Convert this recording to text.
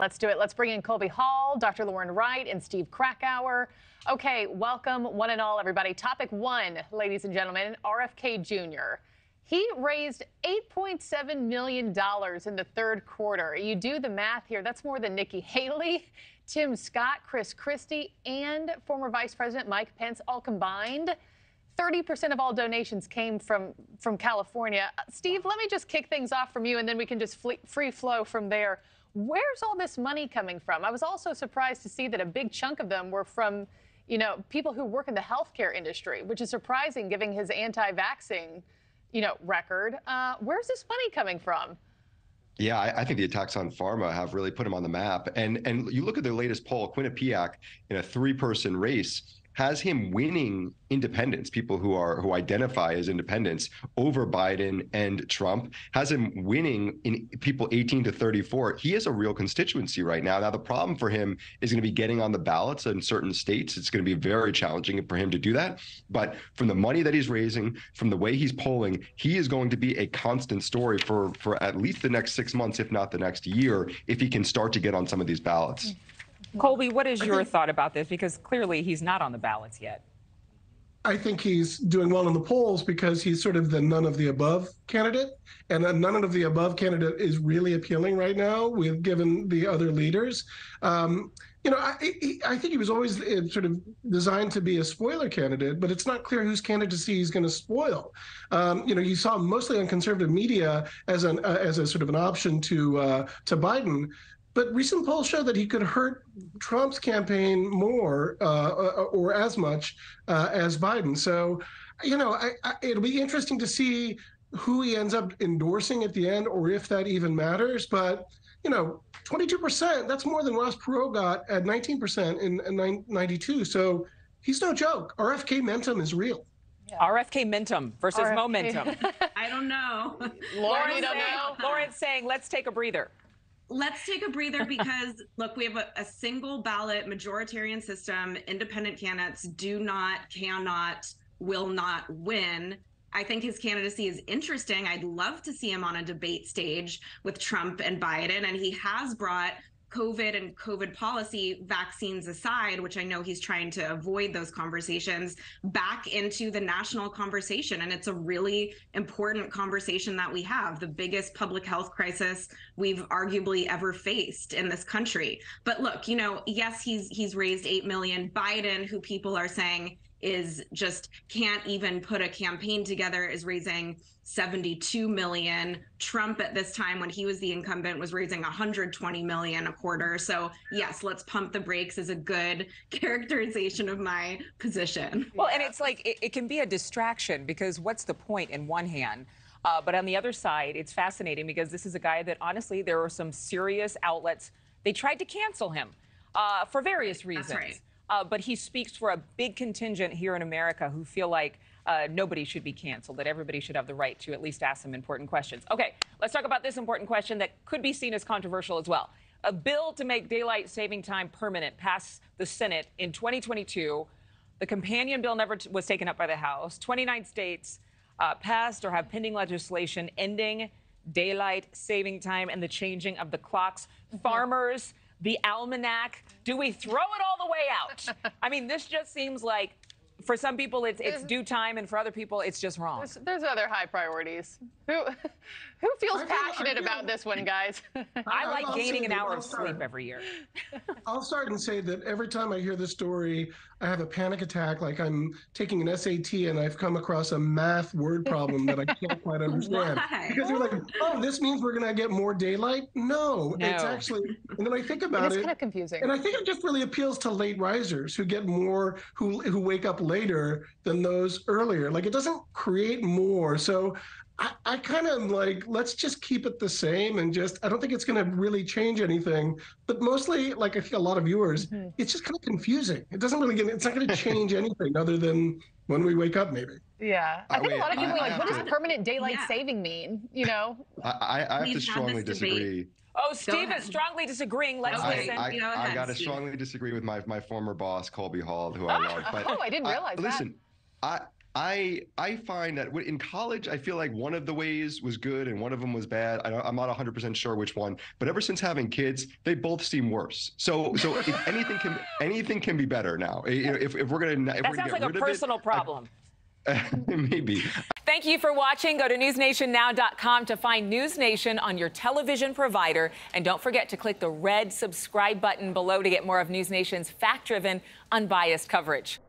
Let's do it. Let's bring in Colby Hall, Dr. Lauren Wright, and Steve Krakauer. Okay, welcome one and all, everybody. Topic one, ladies and gentlemen, RFK Jr. He raised $8.7 million in the third quarter. You do the math here, that's more than Nikki Haley, Tim Scott, Chris Christie, and former Vice President Mike Pence all combined. 30% of all donations came from California. Steve, let me just kick things off from you, and then we can just free flow from there. Where's all this money coming from? I was also surprised to see that a big chunk of them were from, you know, people who work in the healthcare industry, which is surprising given his anti-vaxxing, you know, record. Where's this money coming from? Yeah, I think the attacks on pharma have really put him on the map. And you look at the latest poll, Quinnipiac, in a three-person race, has him winning independents, people who identify as independents, over Biden and Trump, has him winning in people 18 to 34. He has a real constituency right now. Now, the problem for him is going to be getting on the ballots in certain states. It's going to be very challenging for him to do that. But from the money that he's raising, from the way he's polling, he is going to be a constant story for at least the next 6 months, if not the next year, if he can start to get on some of these ballots. Colby, what is your thought about this? Because clearly he's not on the ballots yet. I think he's doing well in the polls because he's sort of the none of the above candidate. And a none of the above candidate is really appealing right now given the other leaders. You know, I think he was always sort of designed to be a spoiler candidate, but it's not clear whose candidacy he's going to spoil. You know, you saw him mostly on conservative media as a sort of an option to Biden. But recent polls show that he could hurt Trump's campaign more or as much as Biden. So, you know, it'll be interesting to see who he ends up endorsing at the end, or if that even matters. But, you know, 22%, that's more than Ross Perot got at 19% in 92. So he's no joke. RFK momentum is real. Yeah. RFK momentum versus RFK. Momentum. I don't know. Lauren, you don't know? Lauren's saying, let's take a breather. Let's take a breather because, look, we have a single ballot majoritarian system. Independent candidates cannot, will not win. I think his candidacy is interesting. I'd love to see him on a debate stage with Trump and Biden. And he has brought COVID and COVID policy, vaccines aside, which I know he's trying to avoid those conversations, back into the national conversation. And it's a really important conversation that we have, the biggest public health crisis we've arguably ever faced in this country. But look, you know, yes, he's raised 8 million. Biden, who people are saying is just can't even put a campaign together, is raising 72 million. Trump at this time, when he was the incumbent, was raising 120 million a quarter. So yes, let's pump the brakes is a good characterization of my position. Well, and it's like, it can be a distraction because what's the point in one hand? But on the other side, it's fascinating because this is a guy that honestly, there are some serious outlets. They tried to cancel him for various reasons. That's right. But he speaks for a big contingent here in America who feel like nobody should be canceled, that everybody should have the right to at least ask some important questions. Okay, let's talk about this important question that could be seen as controversial as well. A bill to make daylight saving time permanent passed the Senate in 2022. The companion bill never was taken up by the House. 29 states passed or have pending legislation ending daylight saving time and the changing of the clocks. Farmers, the almanac, do we throw it all the way out? I mean, this just seems like, for some people, it's due time, and for other people, it's just wrong. There's other high priorities. Who feels passionate about this one, guys? I like gaining an hour of sleep every year. I'll start and say that every time I hear this story, I have a panic attack, like I'm taking an SAT and I've come across a math word problem that I can't quite understand. Why? Because you're like, oh, this means we're going to get more daylight? No, it's actually, and then I think about it. It's kind of confusing. And I think it just really appeals to late risers who get more, who wake up later than those earlier. Like, it doesn't create more. So I kind of like, let's just keep it the same and I don't think it's going to really change anything. But mostly, like I think a lot of viewers, it's just kind of confusing. It doesn't really it's not going to change anything other than when we wake up, maybe. Yeah. I think a lot of people are like, what does permanent daylight saving mean? You know? I have to strongly disagree. Oh, Steve is strongly disagreeing. Let's listen. I got to strongly disagree with my former boss, Colby Hall, who I love. But I didn't realize that. Listen, I find that in college, I feel like one of the ways was good and one of them was bad. I'm not 100% sure which one, but ever since having kids, they both seem worse. So if anything can be better now. If we're gonna that sounds like a personal problem. Maybe. Thank you for watching. Go to newsnationnow.com to find NewsNation on your television provider. And don't forget to click the red subscribe button below to get more of NewsNation's fact-driven, unbiased coverage.